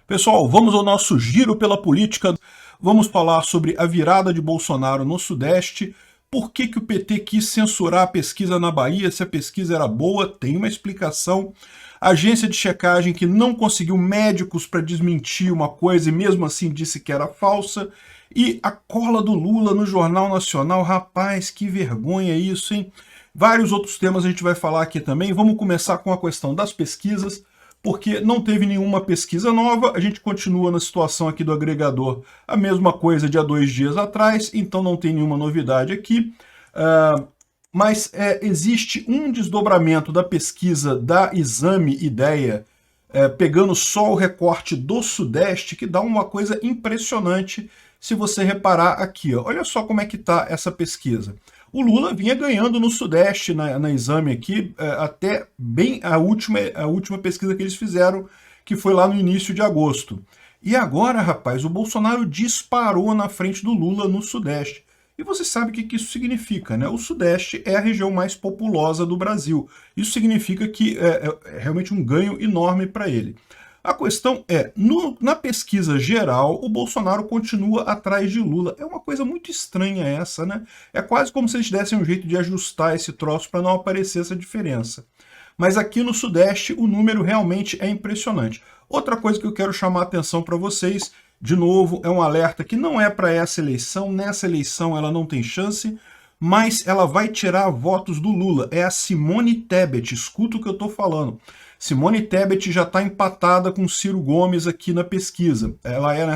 Pessoal, vamos ao nosso giro pela política. Vamos falar sobre a virada de Bolsonaro no Sudeste. Por que o PT quis censurar a pesquisa na Bahia? Se a pesquisa era boa, tem uma explicação. A agência de checagem que não conseguiu médicos para desmentir uma coisa e mesmo assim disse que era falsa. E a cola do Lula no Jornal Nacional. Rapaz, que vergonha isso, hein? Vários outros temas a gente vai falar aqui também. Vamos começar com a questão das pesquisas, porque não teve nenhuma pesquisa nova, a gente continua na situação aqui do agregador, a mesma coisa de há 2 dias atrás, então não tem nenhuma novidade aqui. Mas existe um desdobramento da pesquisa da Exame Ideia, pegando só o recorte do Sudeste, que dá uma coisa impressionante se você reparar aqui. Ó. Olha só como é que está essa pesquisa. O Lula vinha ganhando no Sudeste, na Exame aqui, até bem a última pesquisa que eles fizeram, que foi lá no início de agosto. E agora, rapaz, o Bolsonaro disparou na frente do Lula no Sudeste. E você sabe o que isso significa, né? O Sudeste é a região mais populosa do Brasil. Isso significa que é realmente um ganho enorme para ele. A questão é, na pesquisa geral, o Bolsonaro continua atrás de Lula. É uma coisa muito estranha essa, né? É quase como se eles dessem um jeito de ajustar esse troço para não aparecer essa diferença. Mas aqui no Sudeste, o número realmente é impressionante. Outra coisa que eu quero chamar a atenção para vocês, de novo, é um alerta que não é para essa eleição. Nessa eleição ela não tem chance, mas ela vai tirar votos do Lula. É a Simone Tebet, escuta o que eu estou falando. Simone Tebet já está empatada com Ciro Gomes aqui na pesquisa. Ela é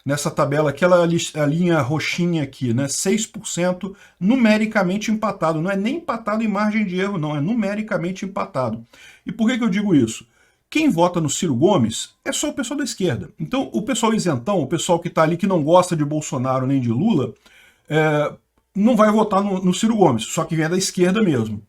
nessa tabela, aquela a linha roxinha aqui, né? 6% numericamente empatado. Não é nem empatado em margem de erro, não. É numericamente empatado. E por que eu digo isso? Quem vota no Ciro Gomes é só o pessoal da esquerda. Então, o pessoal isentão, o pessoal que está ali que não gosta de Bolsonaro nem de Lula, não vai votar no Ciro Gomes, só que vem da esquerda mesmo.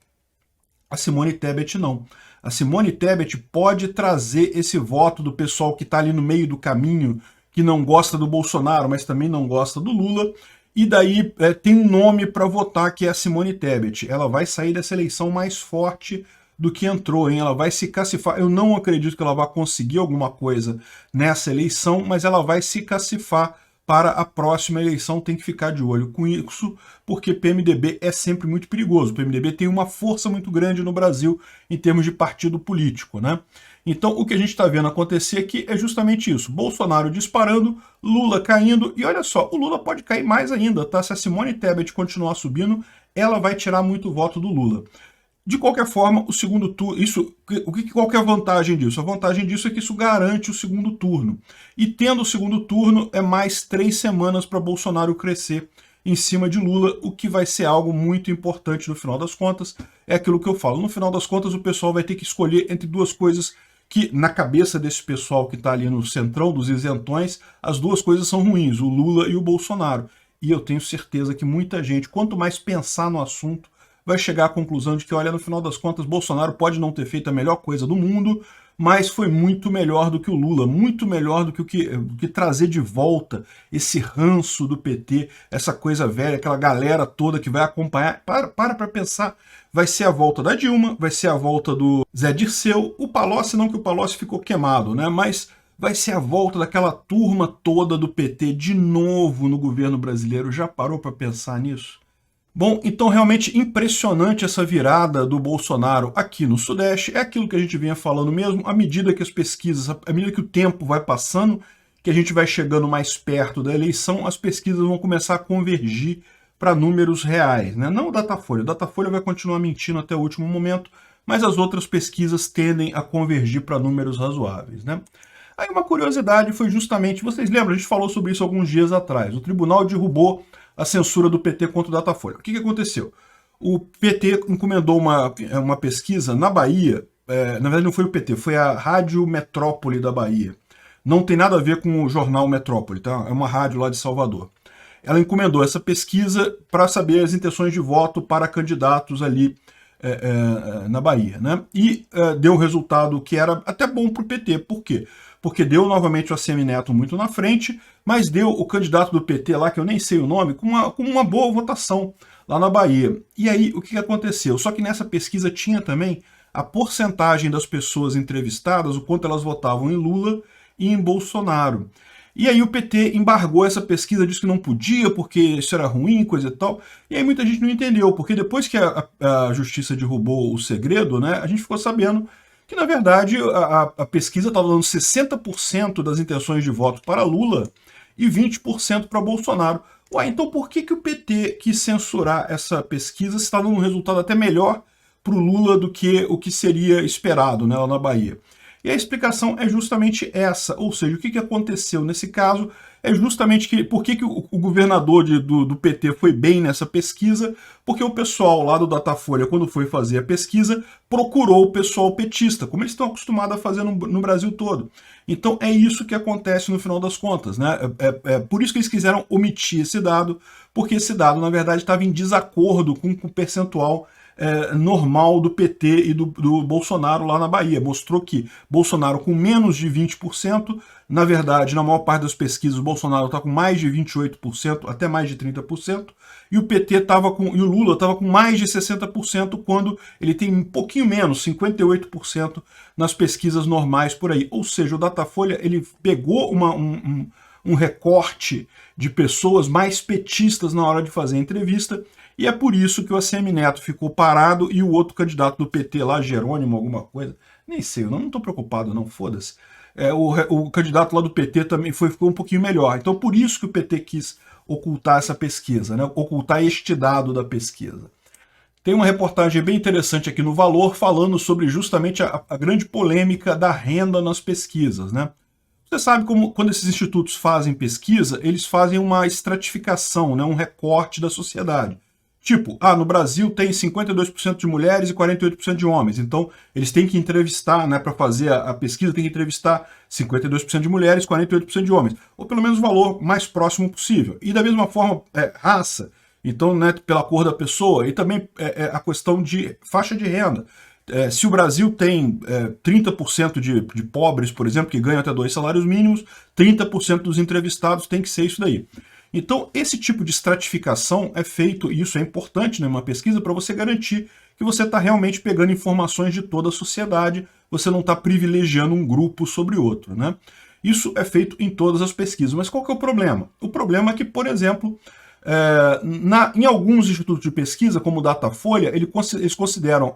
A Simone Tebet não. A Simone Tebet pode trazer esse voto do pessoal que está ali no meio do caminho, que não gosta do Bolsonaro, mas também não gosta do Lula, e daí tem um nome para votar, que é a Simone Tebet. Ela vai sair dessa eleição mais forte do que entrou, hein? Ela vai se cacifar. Eu não acredito que ela vá conseguir alguma coisa nessa eleição, mas ela vai se cacifar para a próxima eleição. Tem que ficar de olho com isso, porque PMDB é sempre muito perigoso. O PMDB tem uma força muito grande no Brasil em termos de partido político, né? Então, o que a gente está vendo acontecer aqui é justamente isso. Bolsonaro disparando, Lula caindo, e olha só, o Lula pode cair mais ainda, tá? Se a Simone Tebet continuar subindo, ela vai tirar muito voto do Lula. De qualquer forma, o segundo turno, qual que é a vantagem disso? A vantagem disso é que isso garante o segundo turno. E tendo o segundo turno, é mais 3 semanas para Bolsonaro crescer em cima de Lula, o que vai ser algo muito importante no final das contas. É aquilo que eu falo. No final das contas, o pessoal vai ter que escolher entre duas coisas que, na cabeça desse pessoal que está ali no centrão dos isentões, as duas coisas são ruins, o Lula e o Bolsonaro. E eu tenho certeza que muita gente, quanto mais pensar no assunto, vai chegar à conclusão de que, olha, no final das contas, Bolsonaro pode não ter feito a melhor coisa do mundo, mas foi muito melhor do que o Lula, muito melhor do que trazer de volta esse ranço do PT, essa coisa velha, aquela galera toda que vai acompanhar. Para pensar, vai ser a volta da Dilma, vai ser a volta do Zé Dirceu, o Palocci não, que o Palocci ficou queimado, né? Mas vai ser a volta daquela turma toda do PT de novo no governo brasileiro. Já parou para pensar nisso? Bom, então realmente impressionante essa virada do Bolsonaro aqui no Sudeste. É aquilo que a gente vinha falando mesmo, à medida que as pesquisas, à medida que o tempo vai passando, que a gente vai chegando mais perto da eleição, as pesquisas vão começar a convergir para números reais, né? Não o Datafolha. O Datafolha vai continuar mentindo até o último momento, mas as outras pesquisas tendem a convergir para números razoáveis, né? Aí uma curiosidade foi justamente, vocês lembram, a gente falou sobre isso alguns dias atrás, o tribunal derrubou a censura do PT contra o Datafolha. O que aconteceu? O PT encomendou uma pesquisa na Bahia, na verdade não foi o PT, foi a Rádio Metrópole da Bahia. Não tem nada a ver com o jornal Metrópole, tá? É uma rádio lá de Salvador. Ela encomendou essa pesquisa para saber as intenções de voto para candidatos ali na Bahia, né? E deu um resultado que era até bom para o PT. Por quê? Porque deu novamente o ACM Neto muito na frente, mas deu o candidato do PT lá, que eu nem sei o nome, com uma boa votação lá na Bahia. E aí, o que aconteceu? Só que nessa pesquisa tinha também a porcentagem das pessoas entrevistadas, o quanto elas votavam em Lula e em Bolsonaro. E aí o PT embargou essa pesquisa, disse que não podia, porque isso era ruim, coisa e tal. E aí muita gente não entendeu, porque depois que a justiça derrubou o segredo, né, a gente ficou sabendo que, na verdade, a pesquisa estava dando 60% das intenções de voto para Lula e 20% para Bolsonaro. Ué, então por que o PT quis censurar essa pesquisa se está dando um resultado até melhor para o Lula do que o que seria esperado, né, lá na Bahia? E a explicação é justamente essa, ou seja, o que aconteceu nesse caso é justamente por que o governador do PT foi bem nessa pesquisa, porque o pessoal lá do Datafolha, quando foi fazer a pesquisa, procurou o pessoal petista, como eles estão acostumados a fazer no Brasil todo. Então é isso que acontece no final das contas, né? É por isso que eles quiseram omitir esse dado, porque esse dado, na verdade, estava em desacordo com o percentual normal do PT e do Bolsonaro lá na Bahia. Mostrou que Bolsonaro com menos de 20%, na verdade, na maior parte das pesquisas, o Bolsonaro está com mais de 28%, até mais de 30%, e o PT e o Lula estava com mais de 60%, quando ele tem um pouquinho menos, 58% nas pesquisas normais por aí. Ou seja, o Datafolha ele pegou um recorte de pessoas mais petistas na hora de fazer a entrevista, e é por isso que o ACM Neto ficou parado e o outro candidato do PT lá, Jerônimo, alguma coisa, nem sei, eu não estou preocupado não, foda-se. O candidato lá do PT também ficou um pouquinho melhor. Então por isso que o PT quis ocultar essa pesquisa, né? Ocultar este dado da pesquisa. Tem uma reportagem bem interessante aqui no Valor falando sobre justamente a grande polêmica da renda nas pesquisas, né? Você sabe como quando esses institutos fazem pesquisa, eles fazem uma estratificação, né? Um recorte da sociedade. Tipo, no Brasil tem 52% de mulheres e 48% de homens, então eles têm que entrevistar, né, para fazer a pesquisa, tem que entrevistar 52% de mulheres e 48% de homens, ou pelo menos o valor mais próximo possível. E da mesma forma, raça, então, né, pela cor da pessoa, e também a questão de faixa de renda. Se o Brasil tem 30% de pobres, por exemplo, que ganham até 2 salários mínimos, 30% dos entrevistados tem que ser isso daí. Então, esse tipo de estratificação é feito, e isso é importante numa pesquisa, para você garantir que você está realmente pegando informações de toda a sociedade, você não está privilegiando um grupo sobre outro, né? Isso é feito em todas as pesquisas. Mas qual que é o problema? O problema é que, por exemplo, em alguns institutos de pesquisa, como o Datafolha, eles consideram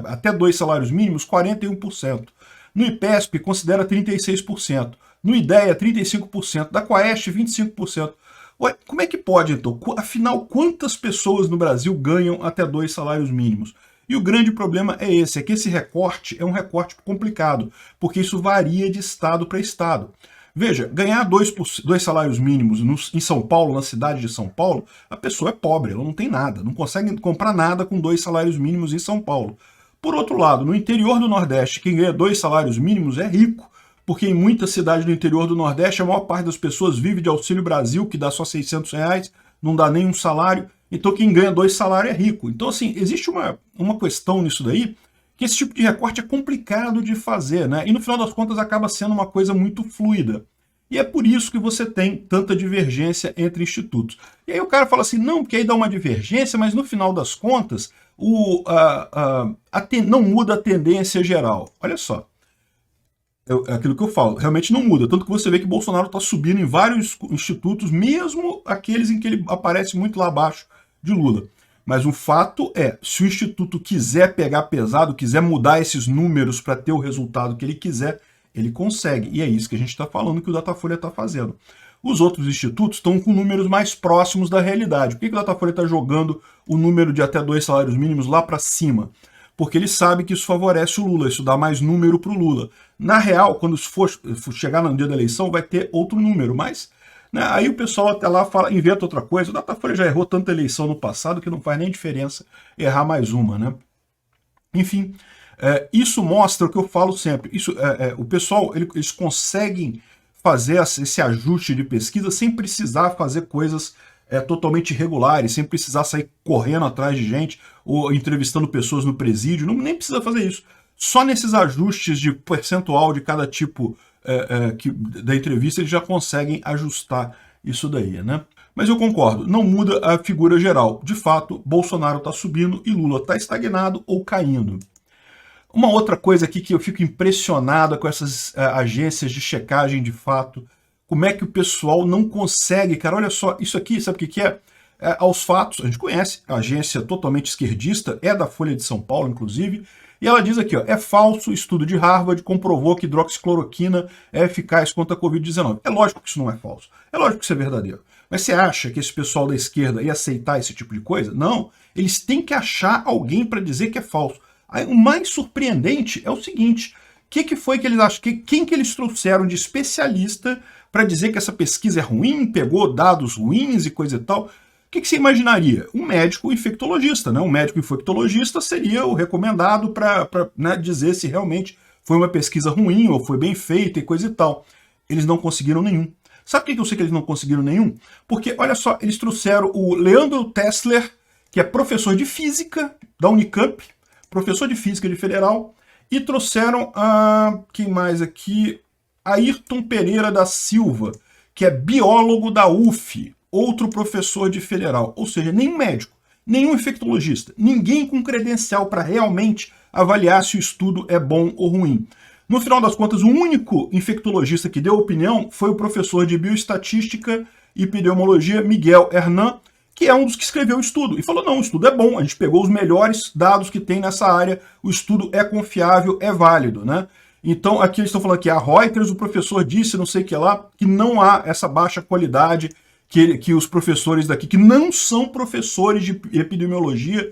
até 2 salários mínimos 41%. No IPESP, considera 36%. No IDEA, 35%. Da Quaest, 25%. Ué, como é que pode, então? Afinal, quantas pessoas no Brasil ganham até 2 salários mínimos? E o grande problema é esse, que esse recorte é um recorte complicado, porque isso varia de estado para estado. Veja, ganhar 2 salários mínimos em São Paulo, na cidade de São Paulo, a pessoa é pobre, ela não tem nada, não consegue comprar nada com 2 salários mínimos em São Paulo. Por outro lado, no interior do Nordeste, quem ganha 2 salários mínimos é rico, porque em muitas cidades do interior do Nordeste, a maior parte das pessoas vive de Auxílio Brasil, que dá só R$600, não dá nem um salário, então quem ganha 2 salários é rico. Então, assim, existe uma questão nisso daí, que esse tipo de recorte é complicado de fazer, né? E no final das contas acaba sendo uma coisa muito fluida. E é por isso que você tem tanta divergência entre institutos. E aí o cara fala assim, não, porque aí dá uma divergência, mas no final das contas não muda a tendência geral. Olha só. É aquilo que eu falo, realmente não muda. Tanto que você vê que Bolsonaro está subindo em vários institutos, mesmo aqueles em que ele aparece muito lá abaixo de Lula. Mas o fato é, se o instituto quiser pegar pesado, quiser mudar esses números para ter o resultado que ele quiser, ele consegue. E é isso que a gente está falando que o Datafolha está fazendo. Os outros institutos estão com números mais próximos da realidade. Por que o Datafolha está jogando o número de até 2 salários mínimos lá para cima? Porque ele sabe que isso favorece o Lula, isso dá mais número para o Lula. Na real, quando for chegar no dia da eleição, vai ter outro número, mas né, aí o pessoal até lá inventa outra coisa. O Datafolha já errou tanta eleição no passado que não faz nem diferença errar mais uma, né? Enfim, isso mostra o que eu falo sempre. O pessoal, eles conseguem fazer esse ajuste de pesquisa sem precisar fazer coisas totalmente irregulares, sem precisar sair correndo atrás de gente ou entrevistando pessoas no presídio, nem precisa fazer isso. Só nesses ajustes de percentual de cada tipo da entrevista eles já conseguem ajustar isso daí, né? Mas eu concordo, não muda a figura geral. De fato, Bolsonaro está subindo e Lula está estagnado ou caindo. Uma outra coisa aqui que eu fico impressionado com essas agências de checagem de fato, como é que o pessoal não consegue, cara, olha só, isso aqui, sabe o que que é? Aos fatos, a gente conhece, a agência totalmente esquerdista, é da Folha de São Paulo, inclusive, e ela diz aqui, ó, é falso, estudo de Harvard comprovou que hidroxicloroquina é eficaz contra a Covid-19. É lógico que isso não é falso, é lógico que isso é verdadeiro. Mas você acha que esse pessoal da esquerda ia aceitar esse tipo de coisa? Não, eles têm que achar alguém para dizer que é falso. Aí, o mais surpreendente é o seguinte, que foi que eles acham, quem que eles trouxeram de especialista para dizer que essa pesquisa é ruim, pegou dados ruins e coisa e tal? O que você imaginaria? Um médico infectologista, né? Um médico infectologista seria o recomendado para né, dizer se realmente foi uma pesquisa ruim ou foi bem feita e coisa e tal. Eles não conseguiram nenhum. Sabe por que eu sei que eles não conseguiram nenhum? Porque, olha só, eles trouxeram o Leandro Tessler, que é professor de física da Unicamp, professor de física de federal, e trouxeram quem mais aqui? Ayrton Pereira da Silva, que é biólogo da UF, outro professor de federal, ou seja, nenhum médico, nenhum infectologista, ninguém com credencial para realmente avaliar se o estudo é bom ou ruim. No final das contas, o único infectologista que deu opinião foi o professor de bioestatística e pneumologia Miguel Hernan, que é um dos que escreveu o estudo, e falou, não, o estudo é bom, a gente pegou os melhores dados que tem nessa área, o estudo é confiável, é válido, né? Então, aqui eles estão falando que a Reuters, o professor disse, não sei o que lá, que não há essa baixa qualidade que os professores daqui, que não são professores de epidemiologia,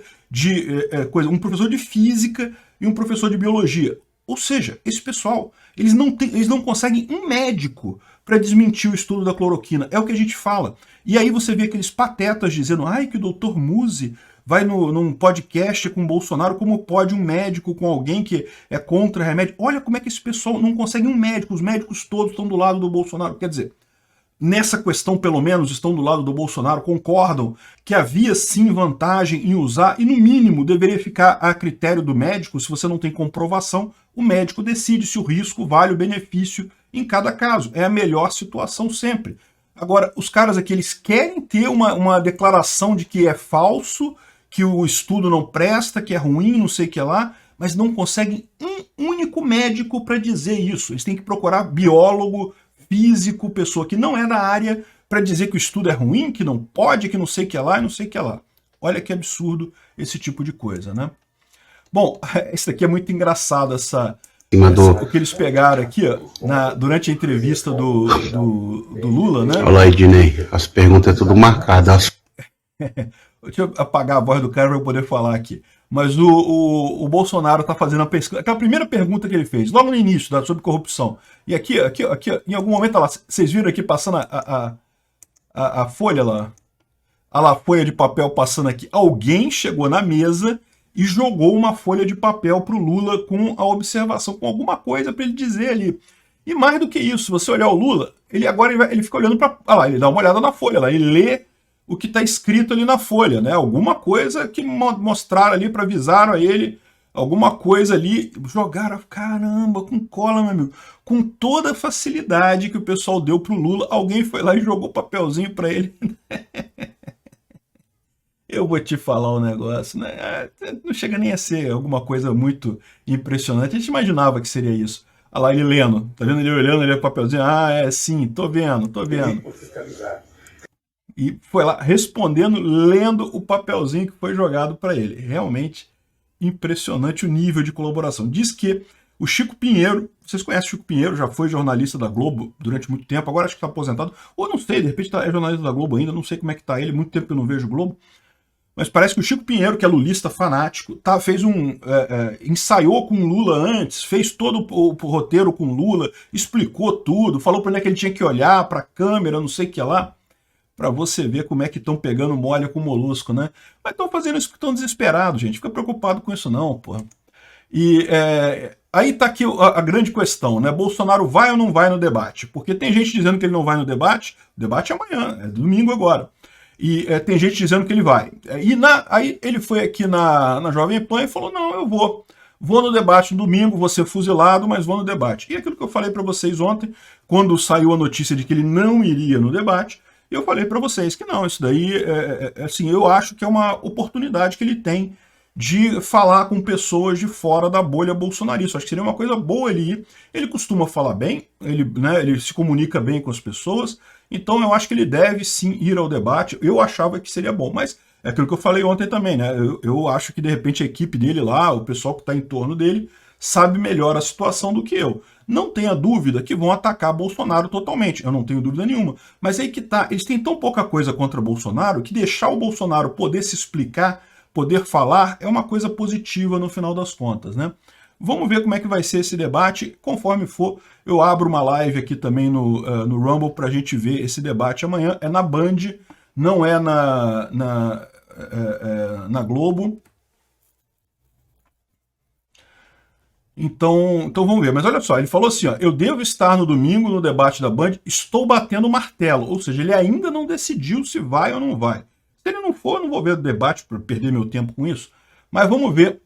um professor de física e um professor de biologia. Ou seja, esse pessoal, eles não conseguem um médico para desmentir o estudo da cloroquina. É o que a gente fala. E aí você vê aqueles patetas dizendo, ai, que o doutor Musi vai num podcast com o Bolsonaro, como pode um médico com alguém que é contra remédio? Olha como é que esse pessoal não consegue um médico, os médicos todos estão do lado do Bolsonaro. Quer dizer, nessa questão, pelo menos, estão do lado do Bolsonaro, concordam que havia sim vantagem em usar, e no mínimo deveria ficar a critério do médico, se você não tem comprovação, o médico decide se o risco vale o benefício em cada caso. É a melhor situação sempre. Agora, os caras aqui, eles querem ter uma declaração de que é falso, que o estudo não presta, que é ruim, não sei o que lá, mas não conseguem um único médico para dizer isso. Eles têm que procurar biólogo, físico, pessoa que não é da área, para dizer que o estudo é ruim, que não pode, que não sei o que lá e não sei o que lá. Olha que absurdo esse tipo de coisa, né? Bom, esse daqui é muito engraçado, o que eles pegaram aqui, ó, durante a entrevista do Lula, né? Olha aí, Dinei, as perguntas é tudo marcadas. Deixa eu apagar a voz do cara para eu poder falar aqui. Mas o Bolsonaro está fazendo a pesquisa. Aquela primeira pergunta que ele fez, logo no início, sobre corrupção. E aqui, em algum momento, lá, vocês viram aqui passando a folha lá? Olha lá, a folha de papel passando aqui. Alguém chegou na mesa e jogou uma folha de papel para o Lula com a observação, com alguma coisa para ele dizer ali. E mais do que isso, se você olhar o Lula, ele fica olhando para... Olha lá, ele dá uma olhada na folha lá, ele lê o que está escrito ali na folha, né? Alguma coisa que mostraram ali, para avisaram a ele, alguma coisa ali, jogaram, caramba, com cola, meu amigo, com toda a facilidade que o pessoal deu pro Lula, alguém foi lá e jogou papelzinho para ele. Eu vou te falar um negócio, né? Não chega nem a ser alguma coisa muito impressionante, a gente imaginava que seria isso. Olha lá, ele lendo, tá vendo ele olhando, ele papelzinho, sim, tô vendo. E foi lá respondendo, lendo o papelzinho que foi jogado para ele. Realmente impressionante o nível de colaboração. Diz que o Chico Pinheiro, vocês conhecem o Chico Pinheiro, já foi jornalista da Globo durante muito tempo, agora acho que está aposentado, ou não sei, de repente é jornalista da Globo ainda, não sei como é que está ele, muito tempo que eu não vejo o Globo, mas parece que o Chico Pinheiro, que é lulista fanático, ensaiou com o Lula antes, fez todo o roteiro com o Lula, explicou tudo, falou para ele que ele tinha que olhar para a câmera, não sei o que lá, para você ver como é que estão pegando molha com molusco, né? Mas estão fazendo isso porque estão desesperados, gente. Fica preocupado com isso não, porra. E aí está aqui a grande questão, né? Bolsonaro vai ou não vai no debate? Porque tem gente dizendo que ele não vai no debate, o debate é amanhã, é domingo agora. E tem gente dizendo que ele vai. Aí ele foi aqui na Jovem Pan e falou, não, eu vou. Vou no debate no domingo, vou ser fuzilado, mas vou no debate. E aquilo que eu falei para vocês ontem, quando saiu a notícia de que ele não iria no debate, eu falei para vocês que não, isso daí, assim, eu acho que é uma oportunidade que ele tem de falar com pessoas de fora da bolha bolsonarista. Acho que seria uma coisa boa ele ir. Ele costuma falar bem, ele se comunica bem com as pessoas, então eu acho que ele deve sim ir ao debate. Eu achava que seria bom, mas é aquilo que eu falei ontem também, né? Eu acho que de repente a equipe dele lá, o pessoal que está em torno dele, sabe melhor a situação do que eu. Não tenha dúvida que vão atacar Bolsonaro totalmente, eu não tenho dúvida nenhuma. Mas aí que tá, eles têm tão pouca coisa contra Bolsonaro que deixar o Bolsonaro poder se explicar, poder falar, é uma coisa positiva no final das contas, né? Vamos ver como é que vai ser esse debate. Conforme for, eu abro uma live aqui também no Rumble para a gente ver esse debate amanhã. É na Band, não é na Globo. Então vamos ver. Mas olha só, ele falou assim, ó, eu devo estar no domingo no debate da Band, estou batendo martelo. Ou seja, ele ainda não decidiu se vai ou não vai. Se ele não for, eu não vou ver o debate para perder meu tempo com isso. Mas vamos ver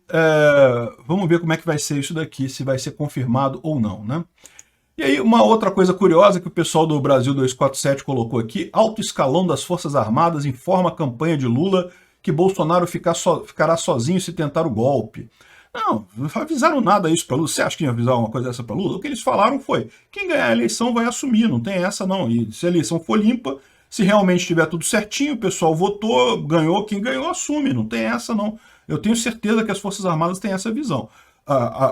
como é que vai ser isso daqui, se vai ser confirmado ou não, né? E aí, uma outra coisa curiosa que o pessoal do Brasil 247 colocou aqui, alto escalão das Forças Armadas informa a campanha de Lula que Bolsonaro ficará sozinho se tentar o golpe. Não avisaram nada isso para Lula. Você acha que ia avisar uma coisa dessa para Lula? O que eles falaram foi, quem ganhar a eleição vai assumir, não tem essa não. E se a eleição for limpa, se realmente estiver tudo certinho, o pessoal votou, ganhou, quem ganhou assume, não tem essa não. Eu tenho certeza que as Forças Armadas têm essa visão.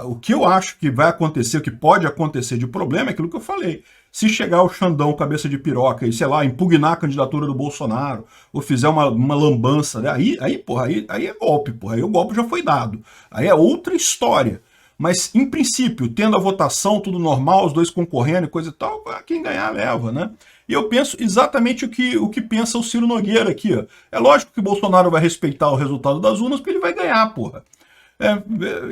O que eu acho que vai acontecer, o que pode acontecer de problema é aquilo que eu falei. Se chegar o Xandão cabeça de piroca e, sei lá, impugnar a candidatura do Bolsonaro, ou fizer uma lambança, né? aí é golpe, porra, aí o golpe já foi dado. Aí é outra história. Mas, em princípio, tendo a votação, tudo normal, os dois concorrendo e coisa e tal, quem ganhar leva, né? E eu penso exatamente o que pensa o Ciro Nogueira aqui, ó. É lógico que o Bolsonaro vai respeitar o resultado das urnas, porque ele vai ganhar, porra. É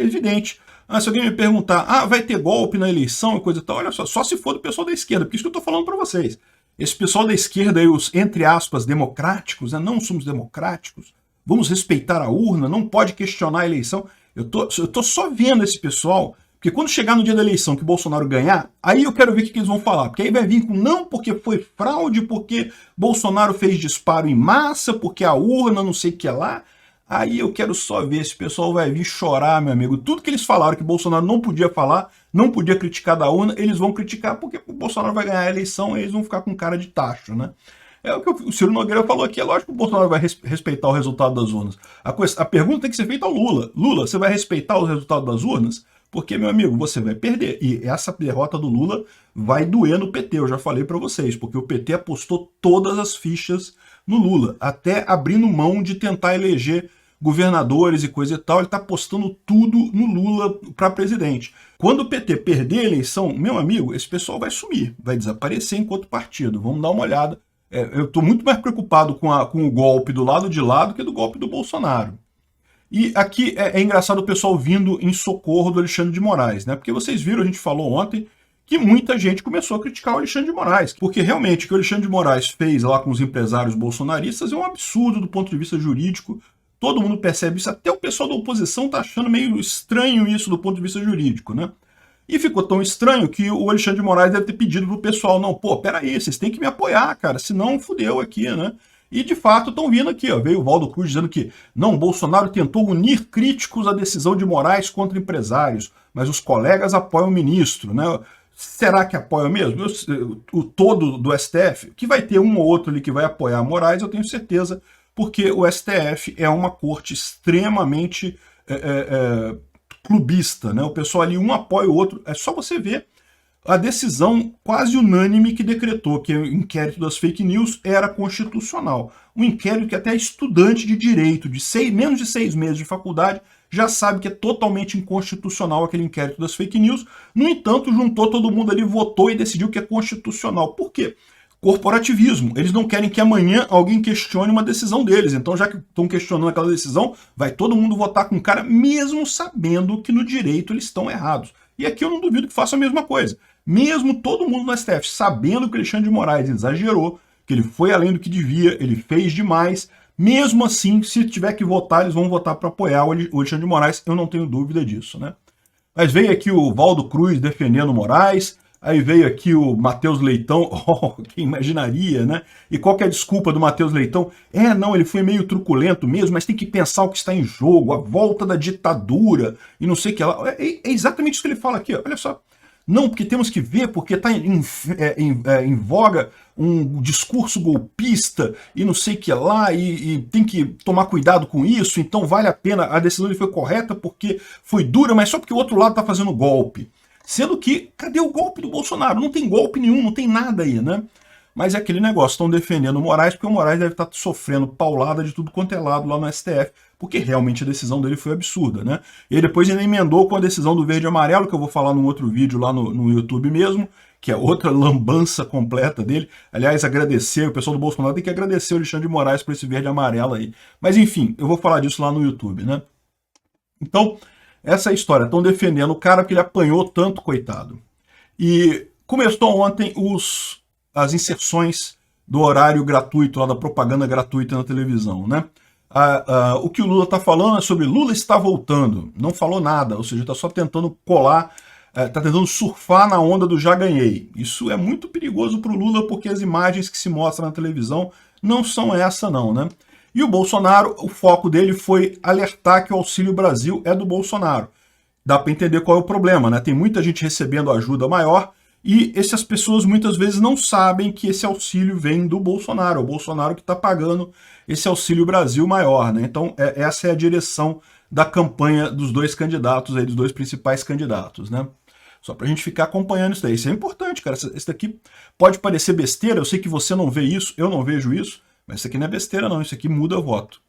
evidente. Se alguém me perguntar, vai ter golpe na eleição e coisa e tal, olha só se for do pessoal da esquerda, porque isso que eu tô falando para vocês. Esse pessoal da esquerda aí, os, entre aspas, democráticos, né, não somos democráticos, vamos respeitar a urna, não pode questionar a eleição. Eu tô só vendo esse pessoal, porque quando chegar no dia da eleição que o Bolsonaro ganhar, aí eu quero ver o que eles vão falar. Porque aí vai vir com não porque foi fraude, porque Bolsonaro fez disparo em massa, porque a urna não sei o que é lá. Aí eu quero só ver, esse pessoal vai vir chorar, meu amigo. Tudo que eles falaram que Bolsonaro não podia falar, não podia criticar da urna, eles vão criticar porque o Bolsonaro vai ganhar a eleição e eles vão ficar com cara de tacho, né? É o que o Ciro Nogueira falou aqui, é lógico que o Bolsonaro vai respeitar o resultado das urnas. A pergunta tem que ser feita ao Lula. Lula, você vai respeitar o resultado das urnas? Porque, meu amigo, você vai perder. E essa derrota do Lula vai doer no PT, eu já falei para vocês, porque o PT apostou todas as fichas no Lula, até abrindo mão de tentar eleger governadores e coisa e tal, ele está apostando tudo no Lula para presidente. Quando o PT perder a eleição, meu amigo, esse pessoal vai sumir, vai desaparecer enquanto partido. Vamos dar uma olhada. Eu estou muito mais preocupado com o golpe do lado de lá do que do golpe do Bolsonaro. E aqui é engraçado o pessoal vindo em socorro do Alexandre de Moraes, né? Porque vocês viram, a gente falou ontem, que muita gente começou a criticar o Alexandre de Moraes, porque realmente o que o Alexandre de Moraes fez lá com os empresários bolsonaristas é um absurdo do ponto de vista jurídico. Todo mundo percebe isso, até o pessoal da oposição tá achando meio estranho isso do ponto de vista jurídico, né? E ficou tão estranho que o Alexandre de Moraes deve ter pedido pro pessoal, não, pô, peraí, vocês têm que me apoiar, cara, senão fudeu aqui, né? E de fato estão vindo aqui, ó, veio o Valdo Cruz dizendo que, não, Bolsonaro tentou unir críticos à decisão de Moraes contra empresários, mas os colegas apoiam o ministro, né? Será que apoiam mesmo? O todo do STF, que vai ter um ou outro ali que vai apoiar Moraes, eu tenho certeza, porque o STF é uma corte extremamente clubista, né? O pessoal ali, um apoia o outro. É só você ver a decisão quase unânime que decretou que o inquérito das fake news era constitucional. Um inquérito que até estudante de direito, de menos de 6 meses de faculdade, já sabe que é totalmente inconstitucional aquele inquérito das fake news. No entanto, juntou todo mundo ali, votou e decidiu que é constitucional. Por quê? Corporativismo. Eles não querem que amanhã alguém questione uma decisão deles. Então, já que estão questionando aquela decisão, vai todo mundo votar com o cara, mesmo sabendo que no direito eles estão errados. E aqui eu não duvido que faça a mesma coisa. Mesmo todo mundo no STF sabendo que o Alexandre de Moraes exagerou, que ele foi além do que devia, ele fez demais, mesmo assim, se tiver que votar, eles vão votar para apoiar o Alexandre de Moraes, eu não tenho dúvida disso, né? Mas veio aqui o Valdo Cruz defendendo Moraes, Aí veio aqui o Matheus Leitão, oh, quem imaginaria, né? E qual que é a desculpa do Matheus Leitão? Não, ele foi meio truculento mesmo, mas tem que pensar o que está em jogo, a volta da ditadura e não sei o que lá. É exatamente isso que ele fala aqui, olha só. Não, porque temos que ver, porque está em voga um discurso golpista e não sei o que lá, e tem que tomar cuidado com isso, então vale a pena, a decisão dele foi correta porque foi dura, mas só porque o outro lado está fazendo golpe. Sendo que, cadê o golpe do Bolsonaro? Não tem golpe nenhum, não tem nada aí, né? Mas é aquele negócio, estão defendendo o Moraes, porque o Moraes deve estar sofrendo paulada de tudo quanto é lado lá no STF, porque realmente a decisão dele foi absurda, né? E aí depois ele emendou com a decisão do verde e amarelo, que eu vou falar num outro vídeo lá no YouTube mesmo, que é outra lambança completa dele. Aliás, agradecer, o pessoal do Bolsonaro tem que agradecer o Alexandre de Moraes por esse verde e amarelo aí. Mas enfim, eu vou falar disso lá no YouTube, né? Então, essa é a história. Estão defendendo o cara porque ele apanhou tanto, coitado. E começou ontem as inserções do horário gratuito, lá da propaganda gratuita na televisão, né? O que o Lula está falando é sobre Lula está voltando. Não falou nada, ou seja, está só tentando colar, está tentando surfar na onda do já ganhei. Isso é muito perigoso para o Lula, porque as imagens que se mostram na televisão não são essa não, né? E o Bolsonaro, o foco dele foi alertar que o Auxílio Brasil é do Bolsonaro. Dá para entender qual é o problema, né? Tem muita gente recebendo ajuda maior e essas pessoas muitas vezes não sabem que esse auxílio vem do Bolsonaro. É o Bolsonaro que está pagando esse Auxílio Brasil maior, né? Então essa é a direção da campanha dos dois candidatos, aí, dos dois principais candidatos, né? Só para a gente ficar acompanhando isso daí. Isso é importante, cara. Isso daqui pode parecer besteira, eu sei que você não vê isso, eu não vejo isso, mas isso aqui não é besteira não, isso aqui muda voto.